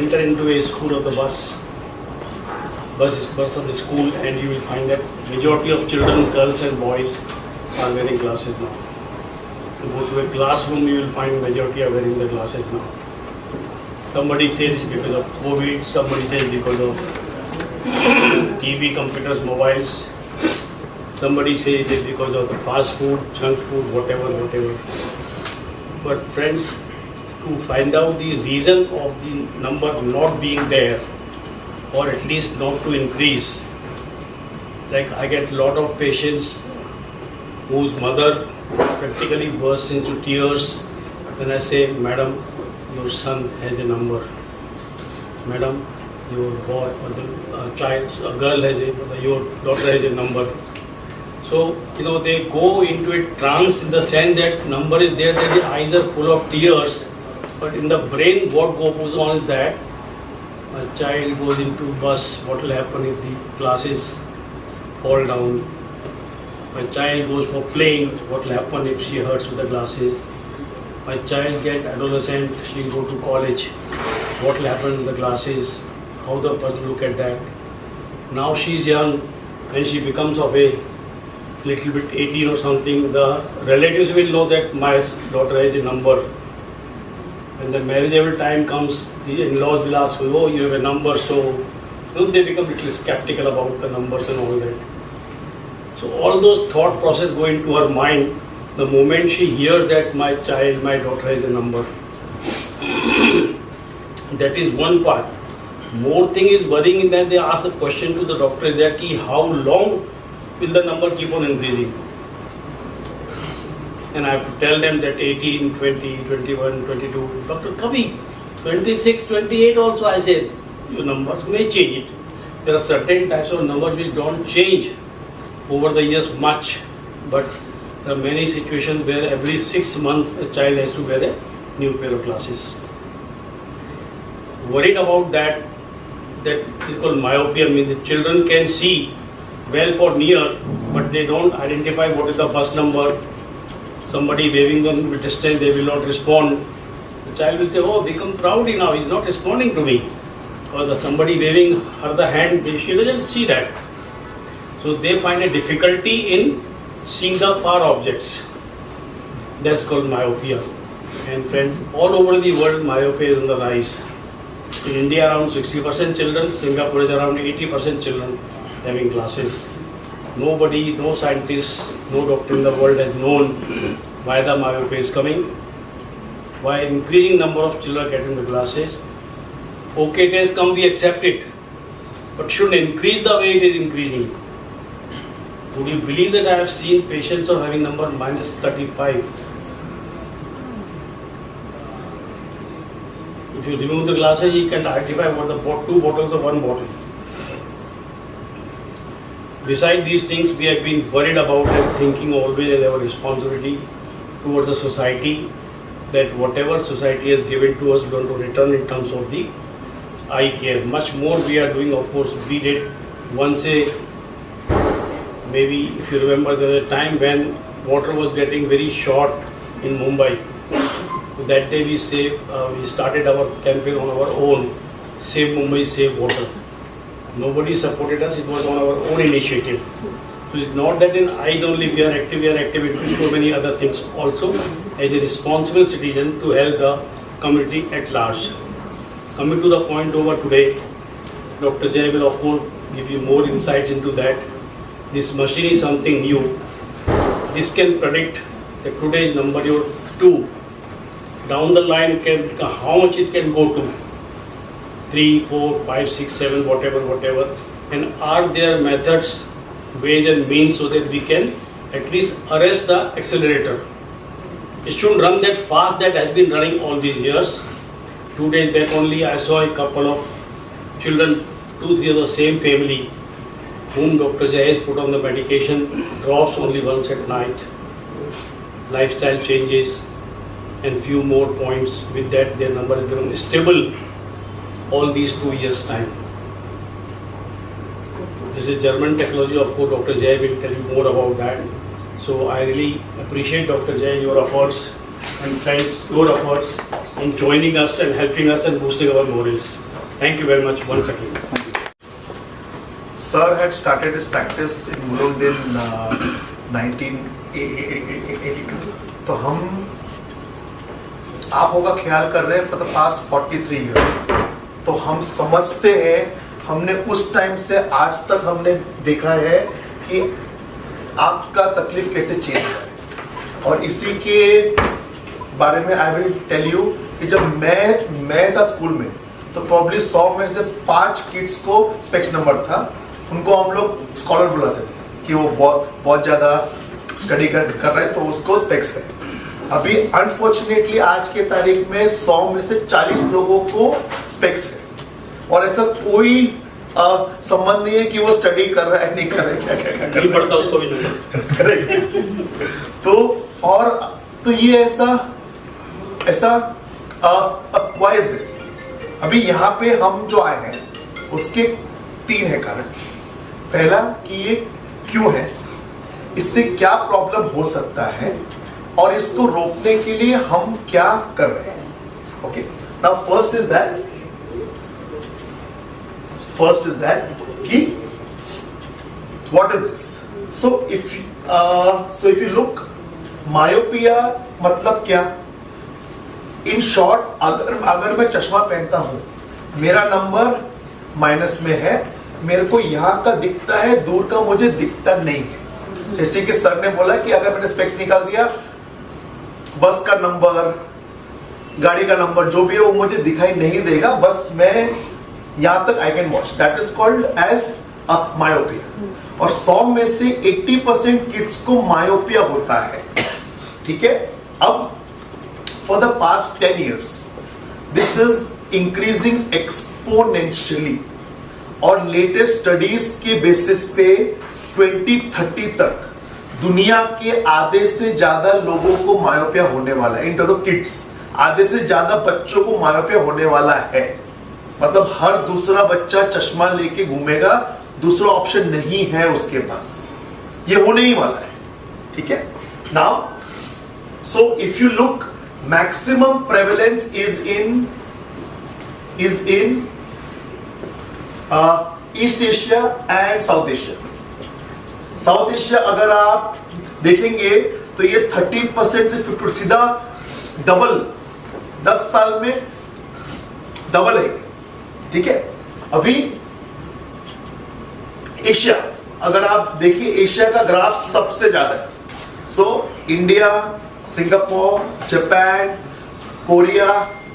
enter into a school or the bus of the school, and you will find that majority of children, girls and boys, are wearing glasses now. You go to a classroom, you will find majority are wearing the glasses now. Somebody says because of COVID, somebody says because of TV, computers, mobiles. Somebody says it because of the fast food, junk food, whatever. But friends, to find out the reason of the number not being there, or at least not to increase, like I get a lot of patients whose mother practically bursts into tears when I say, Madam, your son has a number. Madam, your boy or the girl has your daughter has a number. So, they go into a trance in the sense that number is there, their eyes are full of tears, but in the brain what goes on is that a child goes into bus, what will happen if the glasses fall down? My child goes for playing, what will happen if she hurts with the glasses? My child gets adolescent, she will go to college, what will happen with the glasses? How the person look at that? Now she is young, when she becomes of a little bit 18 or something, the relatives will know that my daughter has a number. When the marriageable time comes, the in-laws will ask, oh, you have a number, so they become a little skeptical about the numbers and all that. So all those thought process go into her mind the moment she hears that my daughter has a number. That is one part. More thing is worrying in that they ask the question to the doctor that how long will the number keep on increasing? And I have to tell them that 18, 20, 21, 22, Dr. Kavi, 26, 28 also I said, your numbers may change it. There are certain types of numbers which don't change over the years much, but there are many situations where every 6 months a child has to wear a new pair of glasses. Worried about that is called myopia, means the children can see well for near, but they don't identify what is the bus number. Somebody waving them with distance, they will not respond. The child will say, oh, become proudy now, he is not responding to me. Or somebody waving her the hand, she doesn't see that. So they find a difficulty in seeing the far objects. That's called myopia. And friends, all over the world, myopia is on the rise. In India, around 60% children, Singapore is around 80% children having glasses. Nobody, no scientist, no doctor in the world has known why the myopia is coming, why increasing number of children getting the glasses. Okay, it has come, we accept it, but should increase the way it is increasing. Would you believe that I have seen patients of having number minus 35? If you remove the glasses, you can identify what the 2 bottles or 1 bottle. Besides these things, we have been worried about and thinking always as our responsibility towards the society, that whatever society has given to us, we want to return in terms of the eye care. Much more we are doing, of course. We did once maybe if you remember, there was a time when water was getting very short in Mumbai. So that day we started our campaign on our own, Save Mumbai, Save Water. Nobody supported us, it was on our own initiative. So it's not that in eyes only we are active in so many other things also as a responsible citizen to help the community at large. Coming to the point over today, Dr. Jay will of course give you more insights into that. This machine is something new. This can predict the today's number, your 2. Down the line, how much it can go to. 3, 4, 5, 6, 7, whatever. And are there methods, ways and means so that we can at least arrest the accelerator? It shouldn't run that fast that has been running all these years. 2 days back only I saw a couple of children, 2, 3 of the same family, whom Dr. Jay has put on the medication, drops only once at night, lifestyle changes and few more points. With that their number has become stable all these 2 years time. This is German technology, of course Dr. Jay will tell you more about that. So I really appreciate Dr. Jay, your efforts, and friends, your efforts in joining us and helping us and boosting our morals. Thank you very much once again. Sir had started his practice in Mulund in 1982. तो हम आप होगा ख्याल कर रहे हैं for the past 43 years. तो हम समझते हैं, हमने उस टाइम से आज तक हमने देखा है कि आपका तकलीफ कैसे चेंज है। और इसी के बारे में आई विल टेल यू कि जब मैं था स्कूल में तो प्रॉब्ली 100 में से 5 किड्स को स्पेक्स नंबर था। उनको हम लोग स्कॉलर बुलाते थे कि वो बहुत ज्यादा स्टडी कर रहे हैं तो उसको स्पेक्स है। अभी अनफॉर्चुनेटली आज के तारीख में 100 में से 40 लोगों को स्पेक्स है और ऐसा कोई संबंध नहीं है कि वो स्टडी कर रहा है नहीं कर रहा है, क्या नहीं पढ़ता उसको भी नहीं तो ये ऐसा व्हाई इज दिस। अभी यहाँ पे हम जो आए हैं उसके 3 है कारण। पहला कि ये क्यों है, इससे क्या प्रॉब्लम हो सकता है और इसको रोकने के लिए हम क्या कर रहे हैं। Okay, now first is that कि what is this. So if you look, myopia मतलब क्या। इन शॉर्ट, अगर मैं चश्मा पहनता हूं, मेरा नंबर माइनस में है, मेरे को यहाँ का दिखता है, दूर का मुझे दिखता नहीं है। जैसे कि सर ने बोला कि अगर मैंने स्पेक्स निकाल दिया, बस का नंबर, गाड़ी का नंबर जो भी है वो मुझे दिखाई नहीं देगा, बस मैं यहां तक I can watch. That is called age myopia. और 100 में से 80% किड्स को मायोपिया होता है। ठीक है, अब for the past 10 years this is increasing exponentially और लेटेस्ट स्टडीज के बेसिस पे 2030 तक दुनिया के आधे से ज्यादा लोगों को मायोपिया होने वाला है। इन टर्म्स ऑफ किड्स, आधे से ज्यादा बच्चों को मायोपिया होने वाला है। मतलब हर दूसरा बच्चा चश्मा लेके घूमेगा, दूसरा ऑप्शन नहीं है उसके पास, ये होने ही वाला है। ठीक है, now so if you look, maximum prevalence is in East Asia and South Asia. South Asia अगर आप देखेंगे तो ये 13% से 50, सीधा डबल, 10 साल में डबल है। ठीक है, अभी एशिया अगर आप देखिए, एशिया का ग्राफ सबसे ज्यादा है। So India, Singapore, Japan, Korea,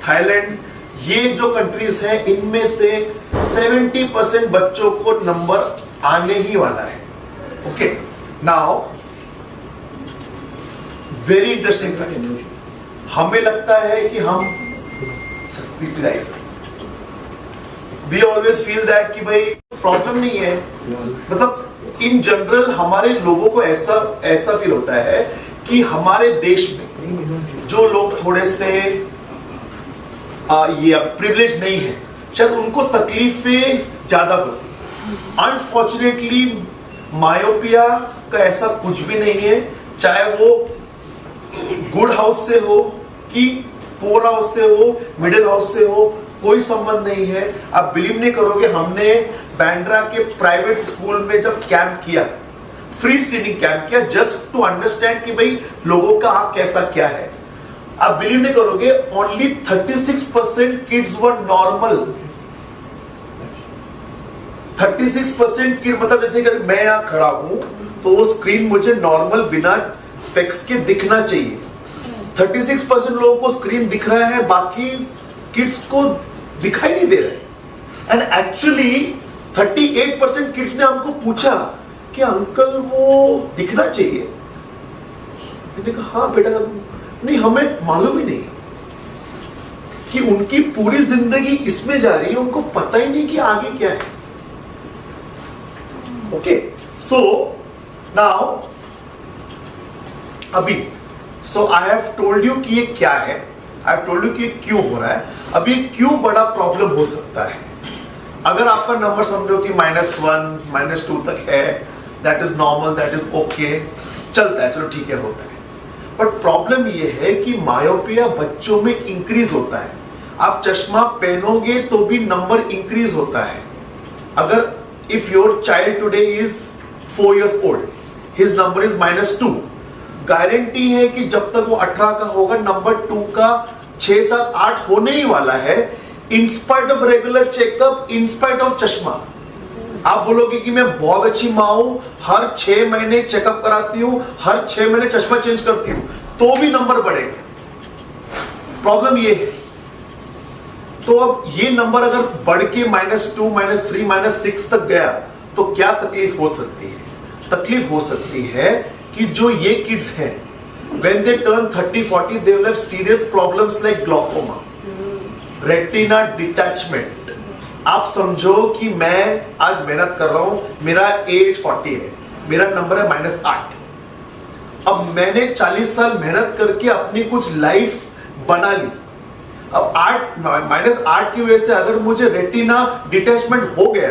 Thailand, ये जो कंट्रीज हैं इनमें से 70% बच्चों को नंबर आने ही वाला है। Okay, now very interesting fact, हमें लगता है कि हम वी ऑलवेज फील दैट कि भाई प्रॉब्लम नहीं है। मतलब इन जनरल हमारे लोगों को ऐसा फील होता है कि हमारे देश में जो लोग थोड़े से ये प्रिविलेज नहीं है, शायद उनको तकलीफें ज्यादा होती। अनफॉर्चुनेटली मायोपिया का ऐसा कुछ भी नहीं है, चाहे वो गुड हाउस से हो कि पुअर हाउस से हो, मिडिल हाउस से हो, कोई संबंध नहीं है। आप बिलीव नहीं करोगे, हमने बैंड्रा के प्राइवेट स्कूल में जब कैंप किया, फ्री स्क्रीनिंग कैंप किया, जस्ट टू अंडरस्टैंड कि भाई लोगों का आंख कैसा क्या है। आप बिलीव नहीं करोगे, only 36% kids were normal. 36% kid, मतलब जैसे कि मैं यहां खड़ा हूं तो वो स्क्रीन मुझे नॉर्मल बिना स्पेक्स के दिखना चाहिए। 36% लोगों को स्क्रीन दिख रहा है, बाकी किड्स को दिखाई नहीं दे रहा है। एंड एक्चुअली 38% किड्स ने हमको पूछा कि अंकल वो दिखना चाहिए। मैंने कहा हाँ बेटा, नहीं हमें मालूम ही नहीं कि उनकी पूरी जिंदगी इसमें जा रही है, उनको पता ही नहीं कि आगे क्या है। ओके, सो नाउ अभी सो आई हैव टोल्ड यू कि ये क्या है, आई हैव टोल्ड यू कि ये क्यों हो रहा है। अभी क्यों बड़ा प्रॉब्लम हो सकता है। अगर आपका नंबर समझो कि -1, -2 तक है, that is normal, that is okay, चलता है, चलो ठीक है, होता है। बट प्रॉब्लम ये है कि मायोपिया बच्चों में इंक्रीज होता है। आप चश्मा पहनोगे तो भी नंबर इंक्रीज होता है. अगर if your child today is 4 years old, his number is -2, guarantee है कि जब तक वो 18 का होगा नंबर 2 का 6, 7, 8 होने ही वाला है, in spite of regular checkup, in spite of चश्मा. आप बोलोगे कि मैं बहुत अच्छी माँ हूं, हर 6 महीने चेकअप कराती हूं, हर 6 महीने चश्मा चेंज करती हूं, तो भी नंबर बढ़ेगा. प्रॉब्लम ये है. तो अब ये नंबर अगर बढ़ के -2, -3, -6 तक गया तो क्या तकलीफ हो सकती है? तकलीफ हो सकती है कि जो ये किड्स हैं, when they turn 30, 40, they will have serious problems like glaucoma, retina detachment. आप समझो कि मैं आज मेहनत कर रहा हूं, मेरा एज 40 है, मेरा नंबर है -8. अब मैंने 40 साल मेहनत करके अपनी कुछ लाइफ बना ली. अब -8 की वजह से अगर मुझे रेटिना डिटैचमेंट हो गया,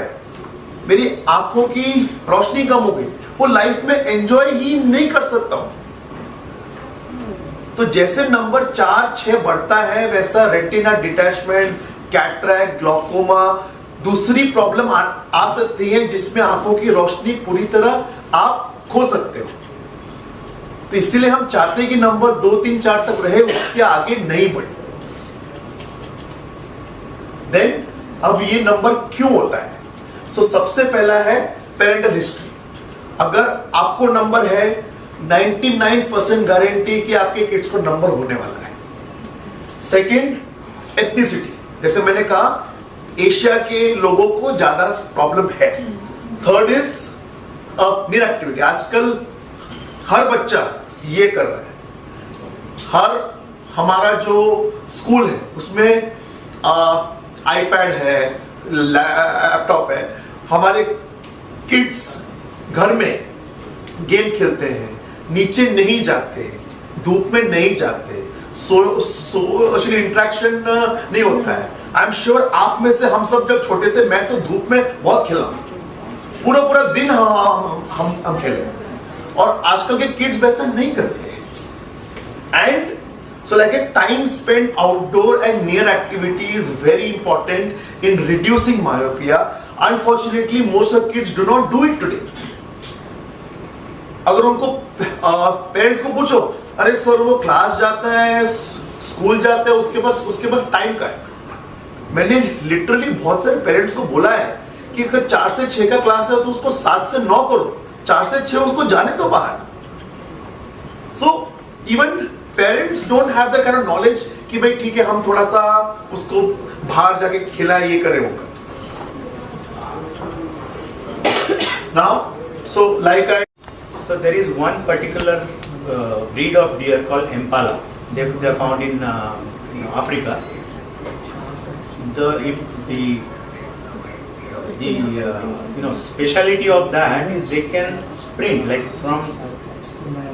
मेरी आंखों की रोशनी कम हो गई, वो लाइफ में एंजॉय ही नहीं कर सकता हूं. तो जैसे नंबर 4, 6 बढ़ता है, वैसा रेटिना डिटैचमेंट, कैटरैक्ट, ग्लॉकोमा, दूसरी प्रॉब्लम आ सकती है जिसमें आंखों की रोशनी पूरी तरह आप खो सकते हो. तो इसलिए हम चाहते हैं कि नंबर 2, 3, 4 तक रहे, उसके आगे नहीं बढ़े. देन अब ये नंबर क्यों होता है? सो सबसे पहला है पेरेंटल हिस्ट्री. अगर आपको नंबर है, 99% गारंटी कि आपके किड्स को नंबर होने वाला है. Second, ethnicity. जैसे मैंने कहा, एशिया के लोगों को ज्यादा प्रॉब्लम है. Third is need activity. आजकल हर बच्चा ये कर रहा है. हमारा जो स्कूल है उसमें आईपैड है, लैपटॉप है. हमारे किड्स घर में गेम खेलते हैं, नीचे नहीं जाते, धूप में नहीं जाते, सोशल इंटरेक्शन नहीं होता है. आई एम श्योर आप में से हम सब जब छोटे थे, मैं तो धूप में बहुत खेला, पूरा दिन हम खेले. और आजकल के किड्स वैसा नहीं करते. And so like a time spent outdoor and near activity is very important in reducing myopia. Unfortunately most of kids do not do it today. अगर उनको पेरेंट्स को पूछो, अरे सर वो क्लास जाता है, स्कूल जाता है, उसके पास टाइम का है. मैंने लिटरली बहुत सारे पेरेंट्स को बोला है कि अगर 4 से 6 का क्लास है तो उसको 7 से 9 करो, 4 से 6 उसको जाने दो बाहर. So even parents don't have the kind of knowledge कि भाई ठीक है, हम थोड़ा सा उसको बाहर जाके खिलाए, ये करें, वो करें. Now so like So there is one particular breed of deer called Impala. They are found in Africa. The speciality of that is they can sprint, like from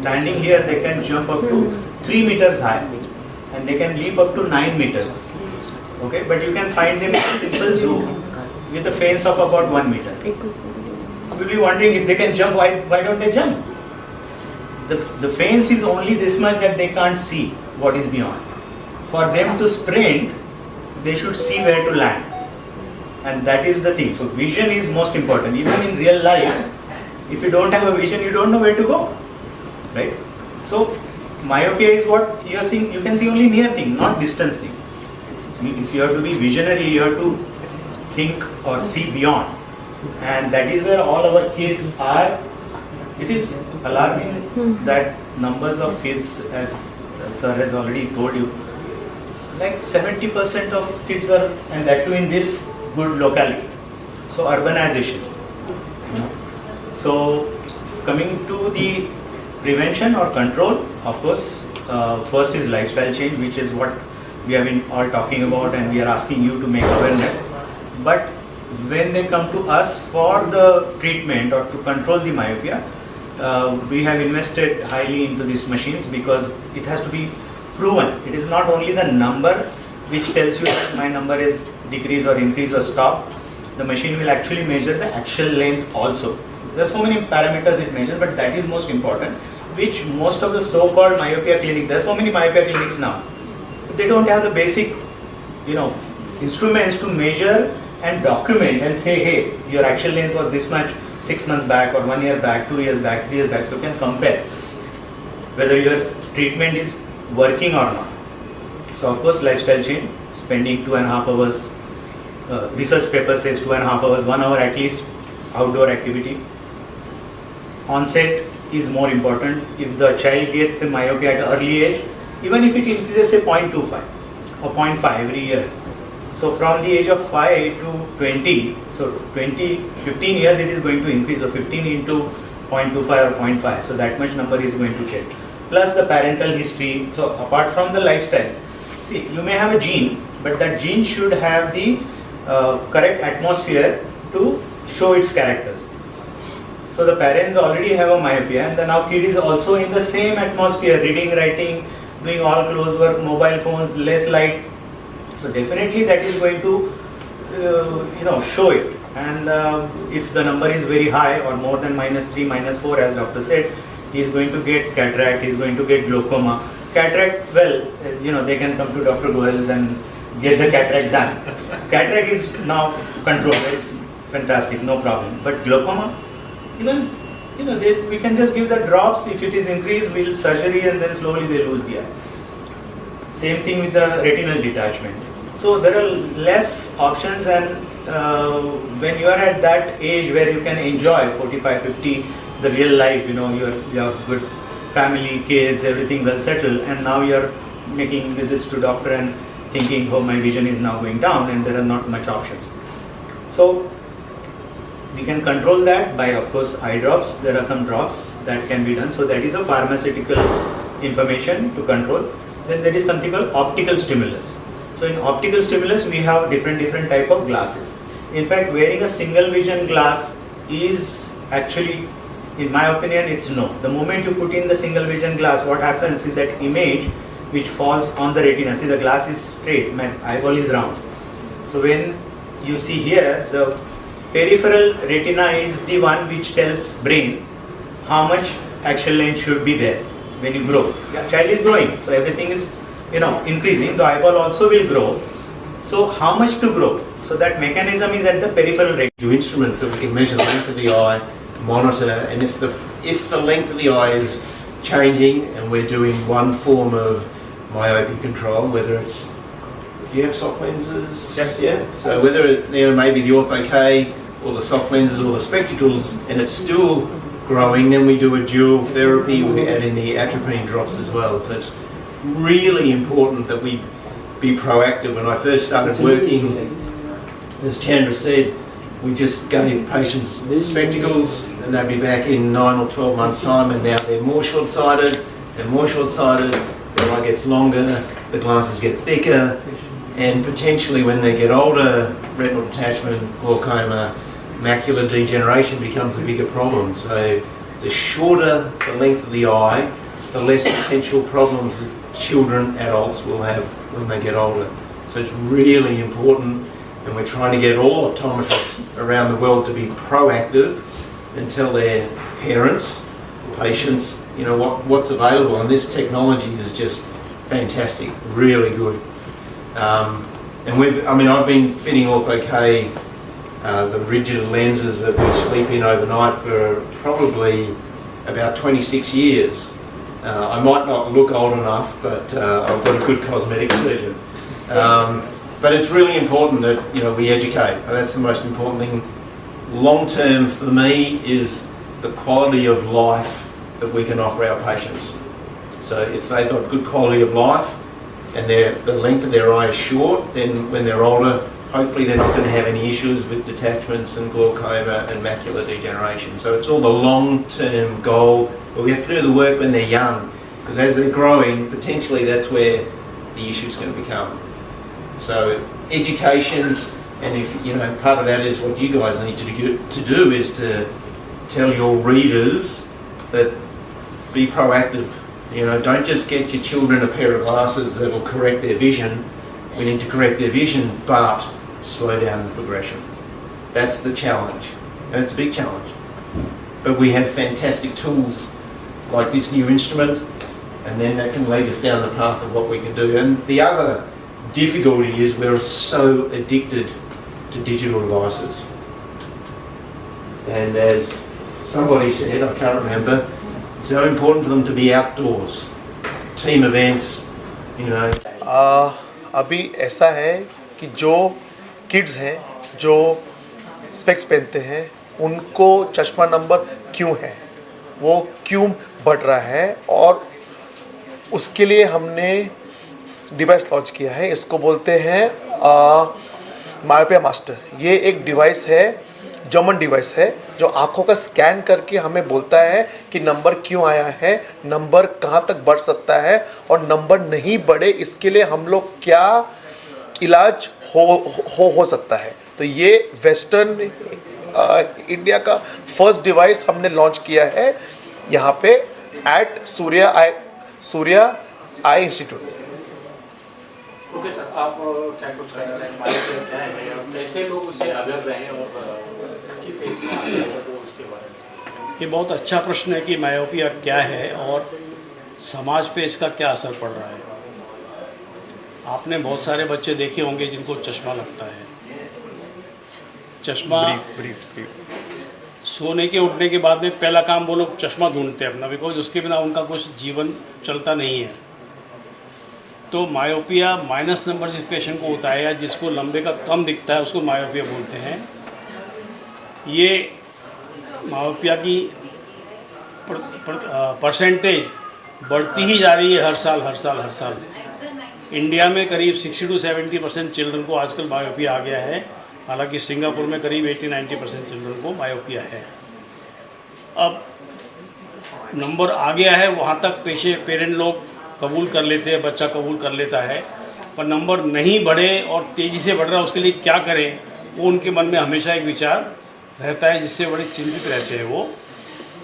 standing here they can jump up to 3 meters high and they can leap up to 9 meters. Okay, but you can find them in a simple zoo with a fence of about 1 meter. You will be wondering, if they can jump, why don't they jump? The fence is only this much that they can't see what is beyond. For them to sprint, they should see where to land, and that is the thing. So vision is most important. Even in real life, if you don't have a vision, you don't know where to go, right? So myopia is what you are seeing. You can see only near thing, not distance thing. If you have to be visionary, you have to think or see beyond. And that is where all our kids are. It is alarming that numbers of kids, as sir has already told you, like 70% of kids are, and that too in this good locality. So urbanization. So coming to the prevention or control, of course, first is lifestyle change, which is what we have been all talking about, and we are asking you to make awareness. But when they come to us for the treatment or to control the myopia, we have invested highly into these machines because it has to be proven. It is not only the number which tells you that my number is decrease or increase or stop. The machine will actually measure the axial length also. There are so many parameters it measures, but that is most important, which most of the so-called myopia clinics, there are so many myopia clinics now, they don't have the basic instruments to measure and document and say, hey, your axial length was this much 6 months back or 1 year back, 2 years back, 3 years back. So you can compare whether your treatment is working or not. So of course, lifestyle change, spending 2.5 hours, research paper says 2.5 hours, 1 hour at least outdoor activity. Onset is more important. If the child gets the myopia at an early age, even if it increases say 0.25 or 0.5 every year. So from the age of 5 to 20, so 15 years it is going to increase. So 15 into 0.25 or 0.5. So that much number is going to change. Plus the parental history. So apart from the lifestyle, see, you may have a gene, but that gene should have the correct atmosphere to show its characters. So the parents already have a myopia, and the now kid is also in the same atmosphere, reading, writing, doing all close work, mobile phones, less light. So definitely that is going to show it. And if the number is very high or more than -3, -4, as doctor said, he is going to get cataract, he is going to get glaucoma. Cataract, well, they can come to Dr. Goels and get the cataract done. Cataract is now controlled, it's fantastic, no problem. But glaucoma, even, we can just give the drops. If it is increased, we'll surgery and then slowly they lose the eye. Same thing with the retinal detachment. So there are less options, and when you are at that age where you can enjoy 45, 50, the real life, you have good family, kids, everything well settled, and now you're making visits to doctor and thinking, oh, my vision is now going down, and there are not much options. So we can control that by, of course, eye drops. There are some drops that can be done. So that is a pharmaceutical information to control. Then there is something called optical stimulus. So in optical stimulus, we have different type of glasses. In fact, wearing a single vision glass is actually, in my opinion, it's no. The moment you put in the single vision glass, what happens is that image which falls on the retina. See, the glass is straight, my eyeball is round. So when you see here, the peripheral retina is the one which tells brain how much axial length should be there when you grow. Child is growing, so everything is increasing. The eyeball also will grow. So how much to grow? So that mechanism is at the peripheral retina. Do instruments that we can measure the length of the eye, monitor, and if the length of the eye is changing and we're doing one form of myopia control, whether it's, do you have soft lenses? Yes. Yeah. So whether maybe the Ortho-K or the soft lenses or the spectacles, and it's still growing, then we do a dual therapy. We add in the atropine drops as well. So it's really important that we be proactive. When I first started working, as Chandra said, we just gave patients spectacles and they'd be back in 9 or 12 months' time, and now they're more short-sighted and more short-sighted. Their eye gets longer, the glasses get thicker, and potentially when they get older, retinal detachment, glaucoma, macular degeneration becomes a bigger problem. So the shorter the length of the eye, the less potential problems that children, adults will have when they get older. So it's really important, and we're trying to get all optometrists around the world to be proactive and tell their parents, patients, what's available. And this technology is just fantastic, really good. I've been fitting Ortho-K, the rigid lenses that we sleep in overnight for probably about 26 years. I might not look old enough, but I've got a good cosmetic surgeon. But it's really important that we educate. That's the most important thing. Long term for me is the quality of life that we can offer our patients. So if they've got good quality of life and the length of their eye is short, then when they're older, hopefully they're not going to have any issues with detachments and glaucoma and macular degeneration. So it's all the long-term goal, but we have to do the work when they're young, because as they're growing, potentially that's where the issue's going to become. So education, and if part of that is what you guys need to do is to tell your readers that be proactive. Don't just get your children a pair of glasses that will correct their vision. We need to correct their vision, but slow down the progression. That's the challenge, and it's a big challenge. But we have fantastic tools like this new instrument, and then that can lead us down the path of what we can do. And the other difficulty is we're so addicted to digital devices. And as somebody said, I can't remember, it's so important for them to be outdoors. Team events, you know. अभी ऐसा है कि जो kids हैं जो specs पहनते हैं उनको चश्मा नंबर क्यों है, वो क्यों बढ़ रहा है, और उसके लिए हमने डिवाइस लॉन्च किया है. इसको बोलते हैं मायोपिया मास्टर. ये एक डिवाइस है, जर्मन डिवाइस है, जो आंखों का स्कैन करके हमें बोलता है कि नंबर क्यों आया है, नंबर कहाँ तक बढ़ सकता है, और नंबर नहीं बढ़े इसके लिए हम लोग क्या इलाज हो सकता है. तो ये वेस्टर्न इंडिया का फर्स्ट डिवाइस हमने लॉन्च किया है यहाँ पे एट सूर्या आई इंस्टीट्यूट. ओके सर, आप क्या कुछ कहना चाहेंगे, मायोपिया क्या है और कैसे लोग उसे अवेयर रहें और किस एज में आते हैं तो उसके बारे में? ये बहुत अच्छा प्रश्न है कि मायोपिया क्या है और समाज पे इसका क्या असर पड़ रहा है. आपने बहुत सारे बच्चे देखे होंगे जिनको चश्मा लगता है. चश्मा सोने के उठने के बाद में पहला काम वो लोग चश्मा ढूंढते हैं अपना, बिकॉज उसके बिना उनका कुछ जीवन चलता नहीं है. तो मायोपिया माइनस नंबर जिस पेशेंट को होता है या जिसको लंबे का कम दिखता है उसको मायोपिया बोलते हैं. ये मायोपिया की परसेंटेज बढ़ती ही जा रही है हर साल. इंडिया में करीब 60 to 70% चिल्ड्रन को आजकल मायोपिया आ गया है. हालांकि सिंगापुर में करीब 80-90% चिल्ड्रन को मायोपिया है. अब नंबर आ गया है वहाँ तक पेरेंट लोग कबूल कर लेते हैं, बच्चा कबूल कर लेता है, पर नंबर नहीं बढ़े और तेज़ी से बढ़ रहा है उसके लिए क्या करें, वो उनके मन में हमेशा एक विचार रहता है जिससे बड़े चिंतित रहते हैं वो.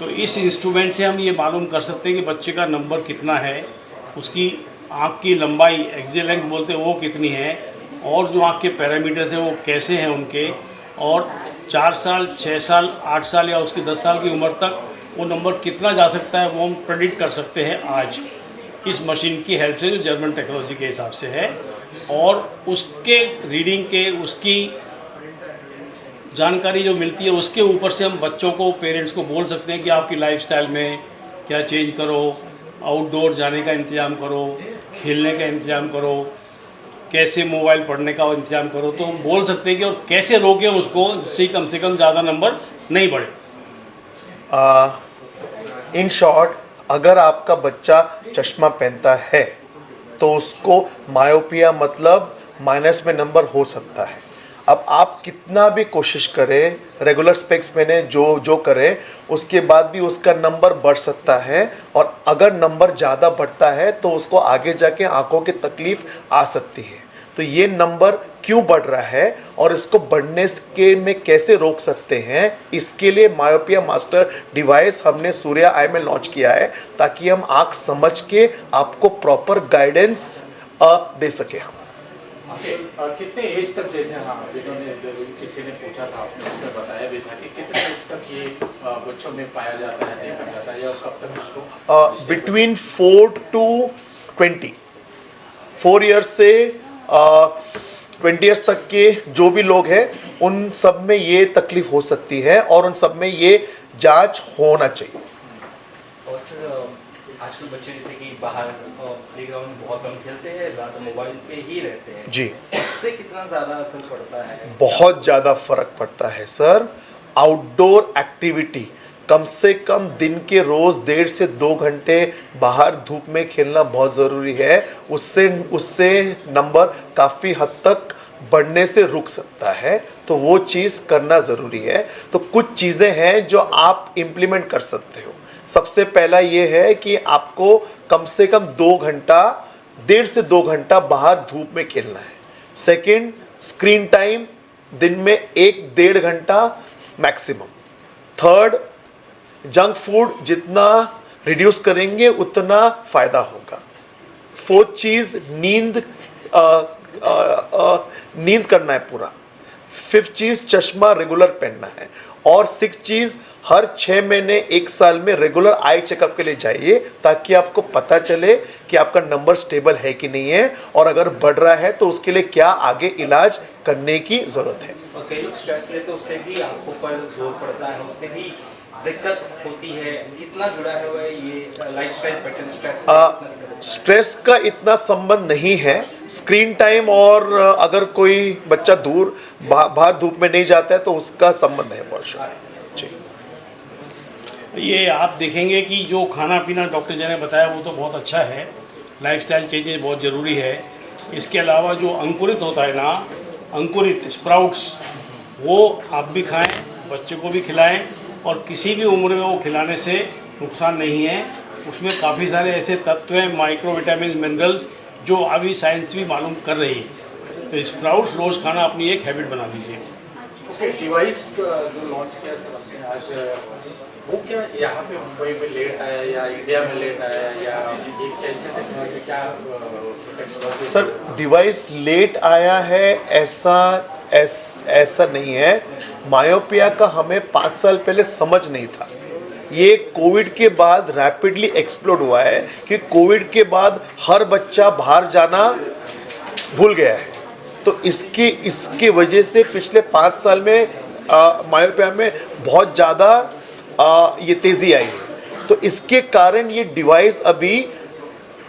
तो इस इंस्ट्रूमेंट से हम ये मालूम कर सकते हैं कि बच्चे का नंबर कितना है, उसकी आँख की लंबाई एक्सियल लेंथ बोलते हैं वो कितनी है, और जो आँख के पैरामीटर्स हैं वो कैसे हैं उनके, और 4 साल 6 साल 8 साल या उसकी 10 साल की उम्र तक वो नंबर कितना जा सकता है वो हम प्रेडिक्ट कर सकते हैं आज इस मशीन की हेल्प से जो जर्मन टेक्नोलॉजी के हिसाब से है. और उसके रीडिंग के उसकी जानकारी जो मिलती है उसके ऊपर से हम बच्चों को पेरेंट्स को बोल सकते हैं कि आपकी लाइफस्टाइल में क्या चेंज करो, आउटडोर जाने का इंतज़ाम करो, खेलने का इंतज़ाम करो, कैसे मोबाइल पढ़ने का इंतज़ाम करो. तो हम बोल सकते हैं कि और कैसे रोकें उसको जिससे कम से कम ज़्यादा नंबर नहीं बढ़े. इन शॉर्ट, अगर आपका बच्चा चश्मा पहनता है तो उसको मायोपिया मतलब माइनस में नंबर हो सकता है. अब आप कितना भी कोशिश करें, रेगुलर स्पेक्स पहने, जो करें, उसके बाद भी उसका नंबर बढ़ सकता है. और अगर नंबर ज़्यादा बढ़ता है तो उसको आगे जाके आंखों की तकलीफ आ सकती है. तो ये नंबर क्यों बढ़ रहा है और इसको बढ़ने के में कैसे रोक सकते हैं, इसके लिए मायोपिया मास्टर डिवाइस हमने सूर्या आई में लॉन्च किया है ताकि हम आँख समझ के आपको प्रॉपर गाइडेंस दे सके. हम कितने एज तक, जैसे हाँ किसी ने पूछा था, आपने बताया भी था कि कितने एज तक ये बच्चों में पाया जाता है, देखा जाता है, या कब तक उसको? बिटवीन 4 to 20, 4 ईयर्स से 20 ईयर्स तक के जो भी लोग हैं उन सब में ये तकलीफ हो सकती है और उन सब में ये जांच होना चाहिए. और सर आजकल बच्चे जैसे कि बाहर प्लेग्राउंड में बहुत कम खेलते हैं, ज़्यादा मोबाइल पे ही रहते हैं जी, उससे कितना ज़्यादा असर पड़ता है? बहुत ज़्यादा फर्क पड़ता है सर. आउटडोर एक्टिविटी कम से कम दिन के रोज़ 1.5 से 2 घंटे बाहर धूप में खेलना बहुत ज़रूरी है. उससे नंबर काफ़ी हद तक बढ़ने से रुक सकता है. तो वो चीज़ करना ज़रूरी है. तो कुछ चीज़ें हैं जो आप इम्प्लीमेंट कर सकते हो. सबसे पहला ये है कि आपको कम से कम 2 घंटा, 1.5 से 2 घंटा बाहर धूप में खेलना है. सेकंड, स्क्रीन टाइम दिन में 1-1.5 घंटा मैक्सिमम. थर्ड, जंक फूड जितना रिड्यूस करेंगे उतना फ़ायदा होगा. फोर्थ चीज़, नींद करना है पूरा. फिफ्थ चीज़, चश्मा रेगुलर पहनना है. और 6 चीज़, हर 6 महीने 1 साल में रेगुलर आई चेकअप के लिए जाइए, ताकि आपको पता चले कि आपका नंबर स्टेबल है कि नहीं है, और अगर बढ़ रहा है तो उसके लिए क्या आगे इलाज करने की ज़रूरत है। और कई लोग स्ट्रेस लेते हैं, उससे भी आंखों पर जोर पड़ता है, उससे भी दिक्कत होती है। कितना जुड़ा हुआ है ये लाइफस्टाइल पैटर्न स्ट्रेस से? स्ट्रेस का इतना संबंध नहीं है। स्क्रीन टाइम और अगर कोई बच्चा दूर बाहर धूप में नहीं जाता है तो उसका संबंध है बहुत श्योर। जी, ये आप देखेंगे कि जो खाना पीना डॉक्टर जी ने बताया वो तो बहुत अच्छा है, लाइफस्टाइल चेंजेस बहुत ज़रूरी है। इसके अलावा जो अंकुरित होता है ना, अंकुरित स्प्राउट्स, वो आप भी खाएं, बच्चे को भी खिलाएं, और किसी भी उम्र में वो खिलाने से नुकसान नहीं है। उसमें काफ़ी सारे ऐसे तत्व हैं, माइक्रो विटामिन, मिनरल्स, जो अभी साइंस भी मालूम कर रही है। तो स्प्राउट्स रोज़ खाना अपनी एक हैबिट बना लीजिए। ओके, डिवाइस जो लॉन्च किया सर आपने आज, वो क्या यहाँ पे मुंबई में लेट आया या इंडिया में लेट आया, या ये कैसे टेक्नोलॉजी, क्या टेक्नोलॉजी? सर डिवाइस लेट आया है ऐसा नहीं है। मायोपिया का हमें 5 साल पहले समझ नहीं था। ये कोविड के बाद रैपिडली एक्सप्लोड हुआ है कि कोविड के बाद हर बच्चा बाहर जाना भूल गया है। तो इसके वजह से पिछले 5 साल में मायोपिया में बहुत ज़्यादा ये तेज़ी आई है। तो इसके कारण ये डिवाइस अभी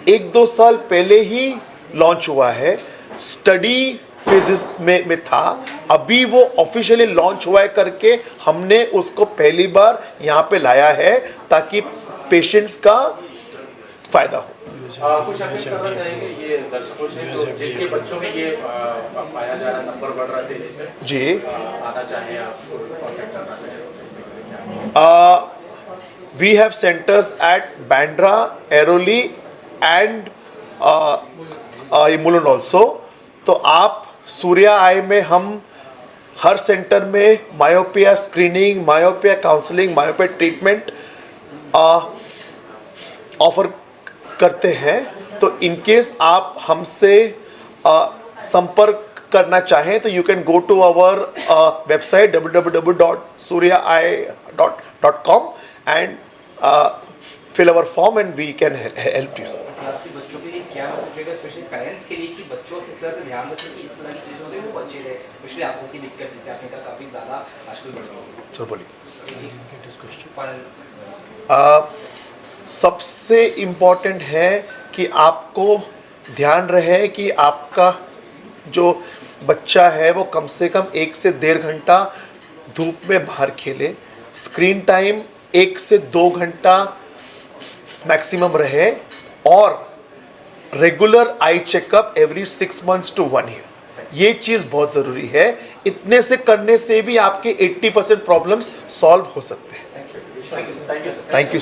1-2 साल पहले ही लॉन्च हुआ है, स्टडी फेजेस में था। अभी वो ऑफिशियली लॉन्च हुआ है करके हमने उसको पहली बार यहाँ पे लाया है, ताकि पेशेंट्स का फ़ायदा हो। कुछ अपील करना चाहेंगे ये दर्शकों से जो जिनके बच्चों में ये पाया जा रहा नंबर बढ़ रहा तेजी से? जी, आना चाहें, आपको कॉन्टेक्ट करना चाहें? we have centers at Bandra, Airoli and Mulund also. तो आप सूर्या आई में हम हर सेंटर में myopia screening, myopia counselling, myopia treatment offer करते हैं। तो इन केस आप हमसे संपर्क करना चाहें तो you can go to our website www.suryaeye.com and fill our form and we can help you, sir. Class के बच्चों के लिए क्या मैसेज रहेगा, स्पेशली पेरेंट्स के लिए, कि बच्चों किस तरह से ध्यान रखें कि इस तरह की चीज़ों से वो बचे रहे, स्पेशली आंखों की दिक्कत जिसे आपने कहा काफ़ी ज़्यादा आजकल बढ़ रही है? सर बोलिए। सबसे इम्पोर्टेंट है कि आपको ध्यान रहे कि आपका जो बच्चा है वो कम से कम 1 से 1.5 घंटा धूप में बाहर खेले। स्क्रीन टाइम 1 से 2 घंटा मैक्सिमम रहे, और regular eye checkup every 6 months to 1 year। ये चीज़ बहुत ज़रूरी है। इतने से करने से भी आपके 80% प्रॉब्लम्स सॉल्व हो सकते हैं। Thank you sir. Thank you sir. Thank you.